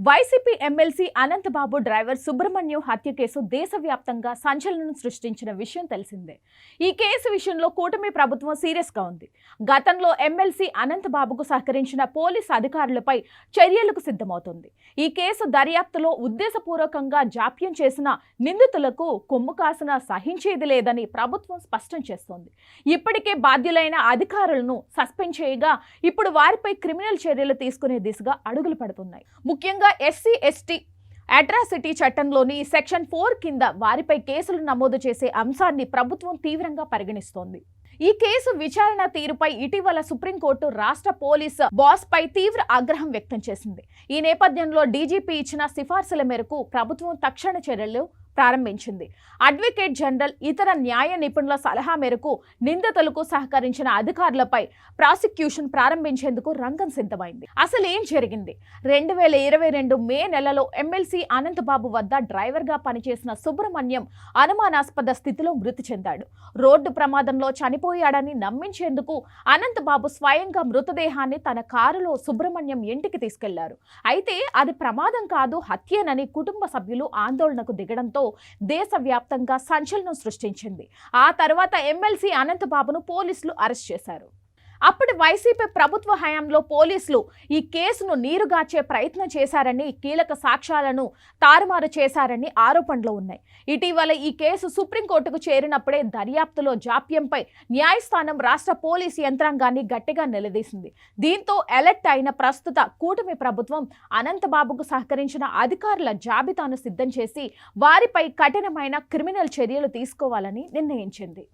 YCP MLC Anantha Babu driver Subrahmanyam హత్య case దేశవ్యాప్తంగా సంచలనం సృష్టించిన విషయం తెలిసిందే. ఈ కేసు విషయంలో కూటమి ప్రభుత్వం సీరియస్గా ఉంది. గతంలో ఎమ్మెల్సీ అనంతబాబుకు సహకరించిన పోలీసు అధికారులపై చర్యలకు సిద్ధమవుతుంది. ఈ కేసు దర్యాప్తులో ఉద్దేశపూర్వకంగా జాప్యం చేసిన నిందితులకు కొమ్ము కాసిన సహించేది లేదని ప్రభుత్వం స్పష్టం చేస్తోంది. ఇప్పటికే బాధ్యులైన అధికారులను సస్పెండ్ చేయగా ఇప్పుడు వారిపై క్రిమినల్ చర్యలు తీసుకునే దిశగా అడుగులు పడుతున్నాయి. ముఖ్యంగా ఎస్సీ/ఎస్టీ అట్రాసిటీ చట్టంలోని సెక్షన్ 4 కింద వారిపై కేసులు నమోదు చేసే అంశాన్ని ప్రభుత్వం తీవ్రంగా పరిగణిస్తోంది. ఈ కేసు విచారణ తీరుపై ఇటీవల సుప్రీంకోర్టు రాష్ట్ర పోలీసు బాస్ పై తీవ్ర ఆగ్రహం వ్యక్తం చేసింది. ఈ నేపథ్యంలో డీజీపీ ఇచ్చిన సిఫార్సుల మేరకు ప్రభుత్వం తక్షణ చర్యలు ప్రారంభించింది. అడ్వకేట్ జనరల్, ఇతర న్యాయ నిపుణుల సలహా మేరకు నిందితులకు సహకరించిన అధికారులపై ప్రాసిక్యూషన్ ప్రారంభించేందుకు రంగం సిద్ధమైంది. అసలు ఏం జరిగింది? 2022 మే నెలలో ఎమ్మెల్సీ అనంతబాబు వద్ద డ్రైవర్గా పనిచేసిన సుబ్రహ్మణ్యం అనుమానాస్పద స్థితిలో మృతి చెందాడు. రోడ్డు ప్రమాదంలో చనిపోయాడని నమ్మించేందుకు అనంతబాబు స్వయంగా మృతదేహాన్ని తన కారులో సుబ్రహ్మణ్యం ఇంటికి తీసుకెళ్లారు. అయితే అది ప్రమాదం కాదు, హత్యేనని కుటుంబ సభ్యులు ఆందోళనకు దిగడంతో దేశవ్యాప్తంగా సంచలనం సృష్టించింది. ఆ తర్వాత ఎమ్మెల్సీ అనంతబాబును పోలీసులు అరెస్ట్ చేశారు. అప్పటి వైసీపీ ప్రభుత్వ హయాంలో పోలీసులు ఈ కేసును నీరుగార్చే ప్రయత్నం చేశారని, కీలక సాక్ష్యాలను తారుమారు చేశారని ఆరోపణలు ఉన్నాయి. ఇటీవల ఈ కేసు సుప్రీంకోర్టుకు చేరినప్పుడే దర్యాప్తులో జాప్యంపై న్యాయస్థానం రాష్ట్ర పోలీసు యంత్రాంగాన్ని గట్టిగా నిలదీసింది. దీంతో అలర్ట్ అయిన ప్రస్తుత కూటమి ప్రభుత్వం అనంతబాబుకు సహకరించిన అధికారుల జాబితాను సిద్ధం చేసి వారిపై కఠినమైన క్రిమినల్ చర్యలు తీసుకోవాలని నిర్ణయించింది.